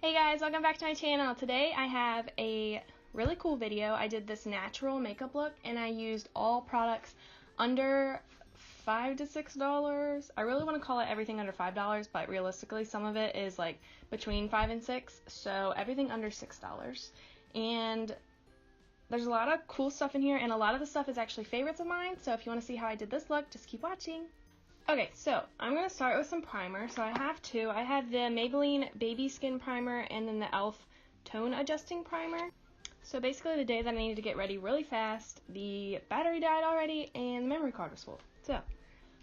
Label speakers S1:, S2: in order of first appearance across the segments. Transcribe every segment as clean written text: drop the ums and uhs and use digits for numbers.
S1: Hey guys, welcome back to my channel. Today I have a really cool video. I did this natural makeup look and I used all products under $5 to $6. I really want to call it everything under $5, but realistically some of it is like between $5 and $6, so everything under $6. And there's a lot of cool stuff in here, and a lot of the stuff is actually favorites of mine, so if you want to see how I did this look, just keep watching. Okay, so I'm going to start with some primer. So I have two. I have the Maybelline Baby Skin Primer and then the e.l.f. Tone Adjusting Primer. So basically the day that I needed to get ready really fast, the battery died already and the memory card was full. So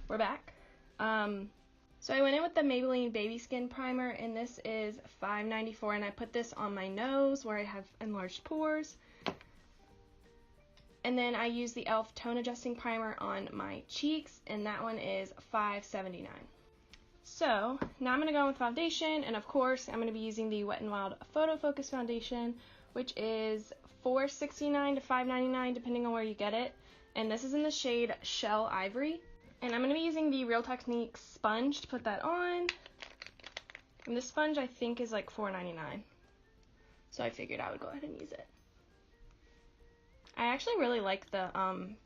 S1: we're back. So I went in with the Maybelline Baby Skin Primer, and this is $5.94, and I put this on my nose where I have enlarged pores. And then I use the e.l.f. Tone Adjusting Primer on my cheeks, and that one is $5.79. So now I'm going to go in with foundation, and of course I'm going to be using the Wet n Wild Photo Focus Foundation, which is $4.69 to $5.99 depending on where you get it. And this is in the shade Shell Ivory. And I'm going to be using the Real Techniques sponge to put that on. And this sponge I think is like $4.99. So I figured I would go ahead and use it. I actually really like the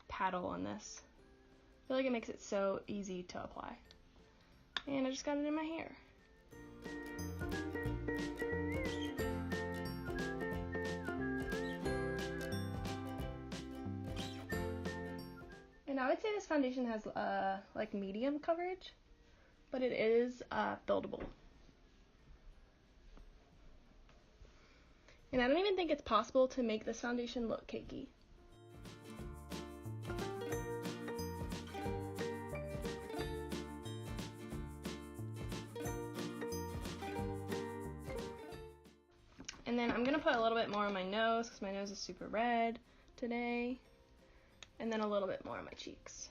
S1: paddle on this. I feel like it makes it so easy to apply. And I just got it in my hair. And I would say this foundation has like medium coverage, but it is buildable. And I don't even think it's possible to make this foundation look cakey. And then I'm going to put a little bit more on my nose because my nose is super red today. And then a little bit more on my cheeks.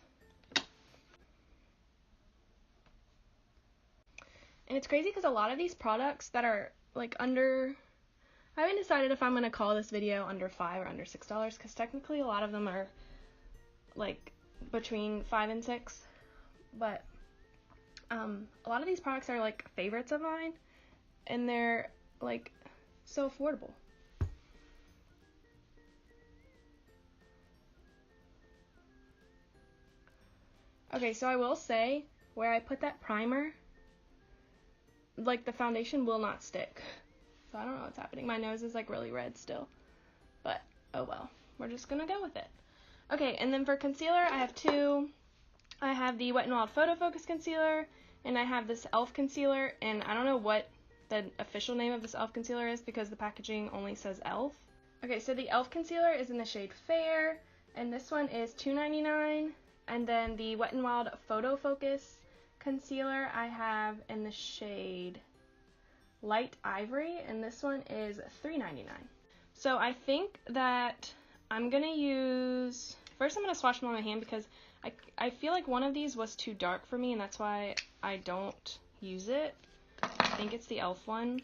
S1: And it's crazy because a lot of these products that are like under... I haven't decided if I'm going to call this video under $5 or under $6 because technically a lot of them are like between $5 and $6. But a lot of these products are like favorites of mine, and they're like so affordable. Okay, so I will say where I put that primer, like the foundation will not stick. So I don't know what's happening. My nose is like really red still, but oh well, we're just gonna go with it. Okay, and then for concealer, I have two. I have the Wet n Wild Photo Focus Concealer, and I have this e.l.f. concealer, and I don't know what the official name of this e.l.f. concealer is because the packaging only says e.l.f. Okay, so the e.l.f. concealer is in the shade Fair, and this one is $2.99, and then the Wet n Wild Photo Focus Concealer I have in the shade Light Ivory, and this one is $3.99. So I think that I'm gonna use, first I'm gonna swatch them on my hand because I feel like one of these was too dark for me, and that's why I don't use it. I think it's the e.l.f. one.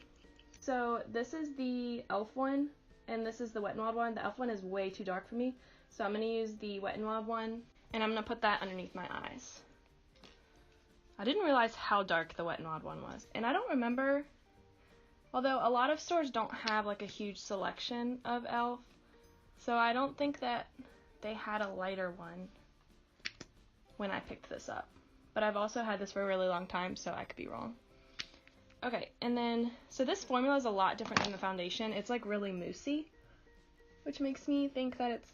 S1: So this is the e.l.f. one, and this is the Wet n Wild one. The e.l.f. one is way too dark for me, so I'm gonna use the Wet n Wild one, and I'm gonna put that underneath my eyes. I didn't realize how dark the Wet n Wild one was, and I don't remember. Although a lot of stores don't have like a huge selection of e.l.f., so I don't think that they had a lighter one when I picked this up. But I've also had this for a really long time, so I could be wrong. Okay, and then, so this formula is a lot different than the foundation. It's like really moussey, which makes me think that it's,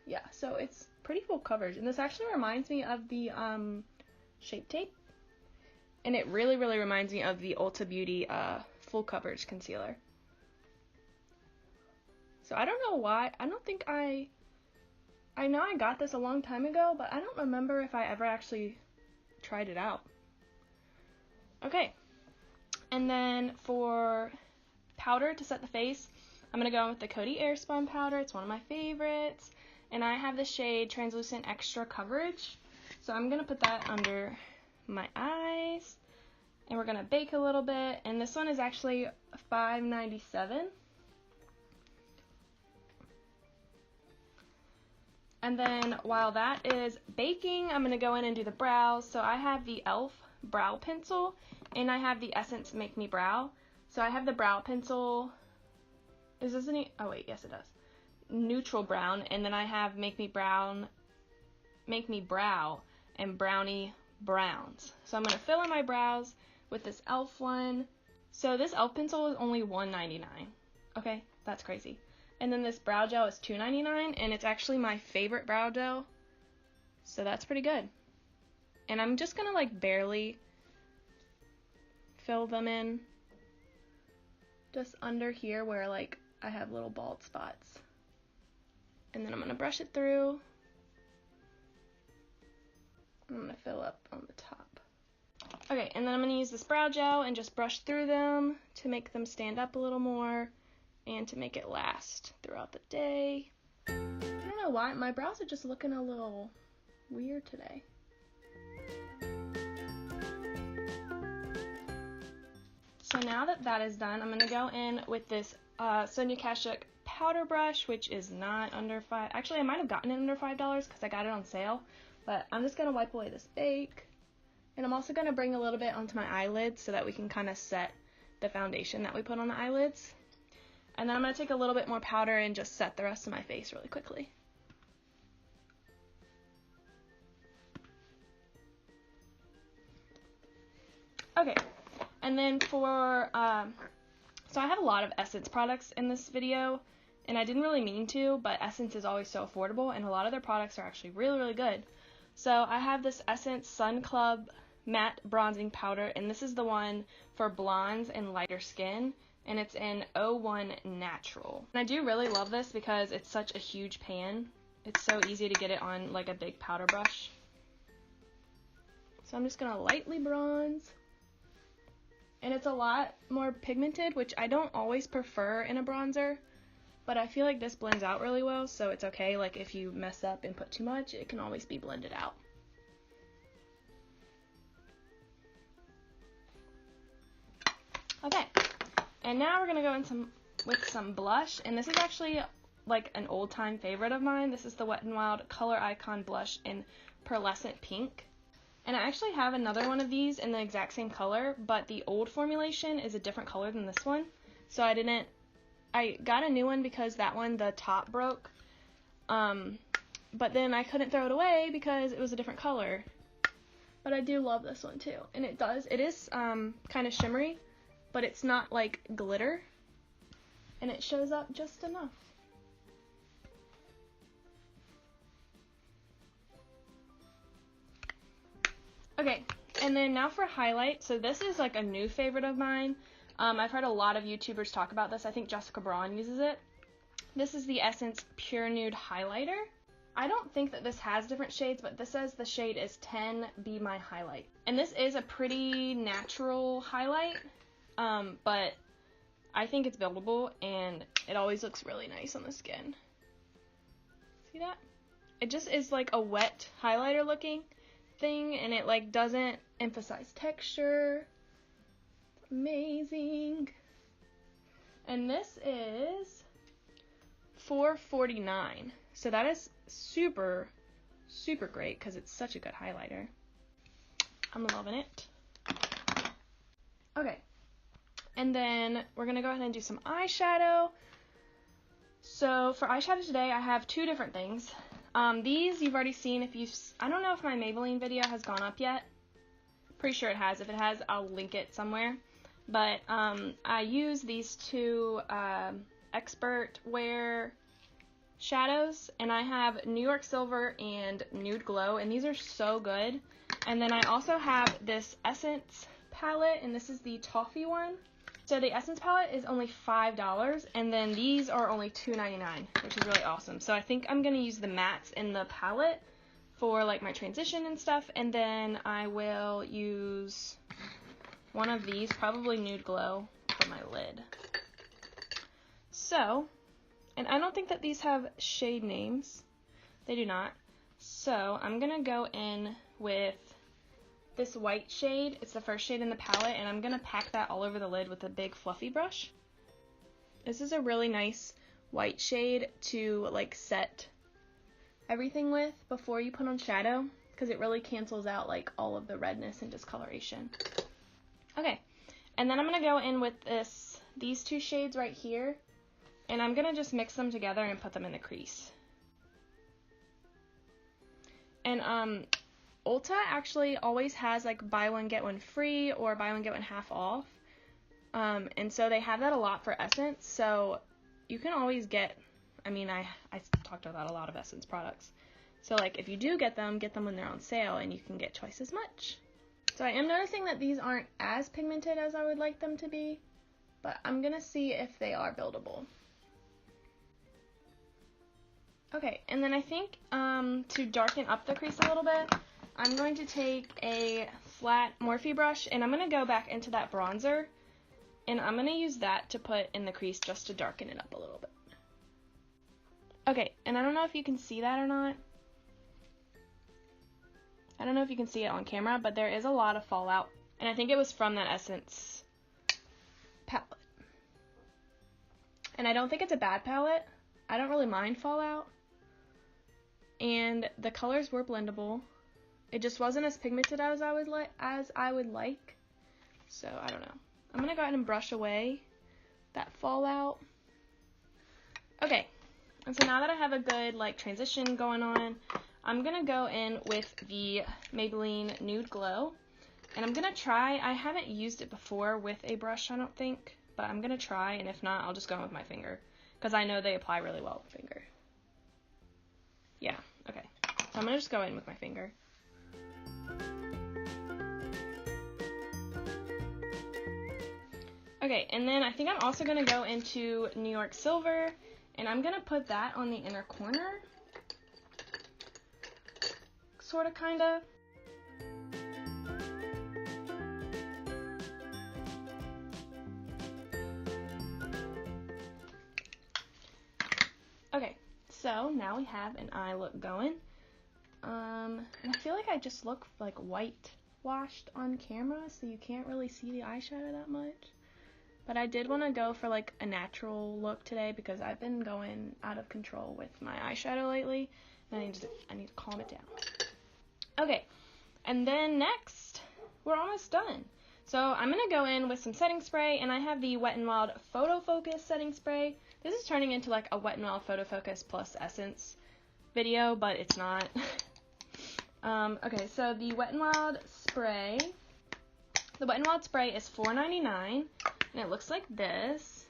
S1: yeah, so it's pretty full coverage. And this actually reminds me of the Shape Tape. And it really, really reminds me of the Ulta Beauty Full Coverage Concealer. So I don't know why. I don't think I know I got this a long time ago, but I don't remember if I ever actually tried it out. Okay. And then for powder to set the face, I'm going to go in with the Coty Airspun powder. It's one of my favorites. And I have the shade Translucent Extra Coverage. So I'm going to put that under my eyes, and we're gonna bake a little bit, and this one is actually $5.97. And then while that is baking, I'm gonna go in and do the brows. So I have the e.l.f. brow pencil, and I have the Essence Make Me Brow. So I have the brow pencil. Is this any? Oh wait, yes it does. Neutral brown, and then I have Make Me Brow and Brownie Browns. So I'm gonna fill in my brows with this e.l.f. one. So this e.l.f. pencil is only $1.99. Okay, that's crazy. And then this brow gel is $2.99, and it's actually my favorite brow gel. So that's pretty good. And I'm just gonna like barely fill them in. Just under here where like I have little bald spots. And then I'm gonna brush it through. I'm gonna fill up on the top. Okay, and then I'm gonna use this brow gel and just brush through them to make them stand up a little more and to make it last throughout the day. I don't know why, my brows are just looking a little weird today. So now that that is done, I'm gonna go in with this Sonia Kashuk powder brush, which is not under $5. Actually, I might have gotten it under $5 because I got it on sale. But I'm just gonna wipe away this bake, and I'm also gonna bring a little bit onto my eyelids so that we can kind of set the foundation that we put on the eyelids. And then I'm gonna take a little bit more powder and just set the rest of my face really quickly. Okay, and then for so I have a lot of Essence products in this video, and I didn't really mean to, but Essence is always so affordable, and a lot of their products are actually really, really good. So I have this Essence Sun Club Matte Bronzing Powder, and this is the one for blondes and lighter skin, and it's in 01 Natural. And I do really love this because it's such a huge pan. It's so easy to get it on like a big powder brush. So I'm just gonna lightly bronze. And it's a lot more pigmented, which I don't always prefer in a bronzer, but I feel like this blends out really well, so it's okay. Like if you mess up and put too much, it can always be blended out. Okay, and now we're gonna go in with some blush, and this is actually like an old time favorite of mine. This is the Wet n Wild Color Icon Blush in Pearlescent Pink. And I actually have another one of these in the exact same color, but the old formulation is a different color than this one. So I got a new one because that one, the top broke. But then I couldn't throw it away because it was a different color. But I do love this one too. And it is kind of shimmery, but it's not like glitter. And it shows up just enough. Okay, and then now for highlight. So this is like a new favorite of mine. I've heard a lot of YouTubers talk about this. I think Jessica Braun uses it. This is the Essence Pure Nude Highlighter. I don't think that this has different shades, but this says the shade is 10 Be My Highlight. And this is a pretty natural highlight, but I think it's buildable, and it always looks really nice on the skin. See that? It just is like a wet highlighter looking thing, and it like doesn't emphasize texture. It's amazing. And this is $4.49, so that is super great because it's such a good highlighter. I'm loving it. Okay, and then we're gonna go ahead and do some eyeshadow. So for eyeshadow today, I have two different things. These you've already seen. I don't know if my Maybelline video has gone up yet. Pretty sure it has. If it has, I'll link it somewhere. But I use these two Expert Wear shadows, and I have New York Silver and Nude Glow, and these are so good. And then I also have this Essence palette, and this is the Toffee one. So the Essence palette is only $5, and then these are only $2.99, which is really awesome. So I think I'm going to use the mattes in the palette for like my transition and stuff, and then I will use one of these, probably Nude Glow, for my lid. So, and I don't think that these have shade names. They do not. So I'm going to go in with this white shade. It's the first shade in the palette, and I'm going to pack that all over the lid with a big fluffy brush. This is a really nice white shade to like set everything with before you put on shadow, because it really cancels out like all of the redness and discoloration. Okay, And then I'm going to go in with these two shades right here, and I'm going to just mix them together and put them in the crease. And Ulta actually always has like buy one get one free or buy one get one half off. And so they have that a lot for Essence, so you can always get, I mean, I talked about a lot of Essence products. So like if you do get them when they're on sale and you can get twice as much. So I am noticing that these aren't as pigmented as I would like them to be, but I'm going to see if they are buildable. Okay, and then I think to darken up the crease a little bit, I'm going to take a flat Morphe brush and I'm going to go back into that bronzer and I'm going to use that to put in the crease just to darken it up a little bit. Okay, and I don't know if you can see that or not. I don't know if you can see it on camera, but there is a lot of fallout. And I think it was from that Essence palette. And I don't think it's a bad palette. I don't really mind fallout. And the colors were blendable. It just wasn't as pigmented as I would like. So, I don't know. I'm going to go ahead and brush away that fallout. Okay. And so now that I have a good like transition going on, I'm going to go in with the Maybelline Nude Glow, and I'm going to try, I haven't used it before with a brush, I don't think, but I'm going to try, and if not, I'll just go in with my finger, because I know they apply really well with finger. Yeah, okay. So I'm going to just go in with my finger. Okay, and then I think I'm also going to go into New York Silver, and I'm going to put that on the inner corner. Sort of, kind of. Okay, so now we have an eye look going. And I feel like I just look like whitewashed on camera, so you can't really see the eyeshadow that much. But I did want to go for like a natural look today because I've been going out of control with my eyeshadow lately, and I need to calm it down. Okay, and then next, we're almost done. So I'm going to go in with some setting spray, and I have the Wet n Wild Photo Focus setting spray. This is turning into like a Wet n Wild Photo Focus plus Essence video, but it's not. Okay, so the Wet n Wild spray, is $4.99, and it looks like this.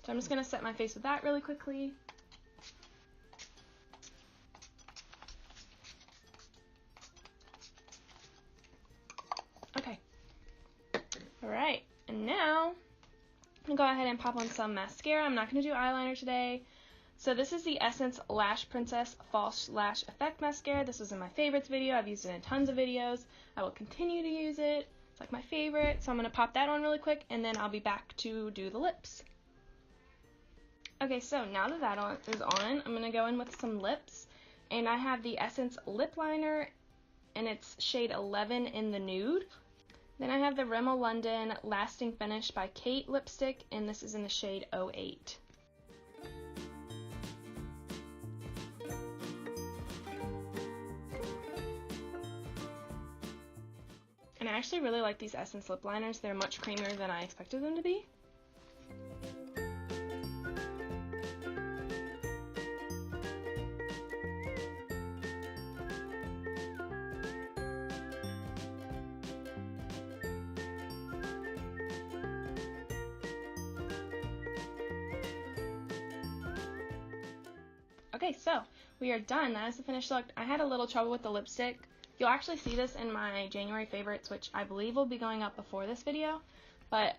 S1: So I'm just going to set my face with that really quickly. Okay. Alright, and now I'm going to go ahead and pop on some mascara. I'm not going to do eyeliner today. So this is the Essence Lash Princess False Lash Effect Mascara. This was in my favorites video. I've used it in tons of videos. I will continue to use it. It's like my favorite. So I'm going to pop that on really quick, and then I'll be back to do the lips. Okay, so now that that is on, I'm going to go in with some lips. And I have the Essence Lip Liner, and it's shade 11 in the Nude. Then I have the Rimmel London Lasting Finish by Kate lipstick, and this is in the shade 08. And I actually really like these Essence lip liners. They're much creamier than I expected them to be. Okay, so we are done. That is the finished look. I had a little trouble with the lipstick. You'll actually see this in my January favorites, which I believe will be going up before this video. But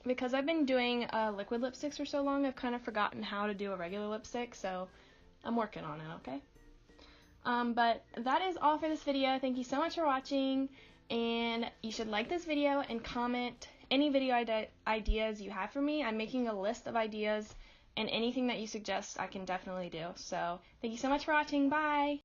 S1: because I've been doing liquid lipsticks for so long, I've kind of forgotten how to do a regular lipstick, so I'm working on it, okay? But that is all for this video. Thank you so much for watching, and you should like this video and comment any video ideas you have for me. I'm making a list of ideas, and anything that you suggest I can definitely do. So thank you so much for watching. Bye!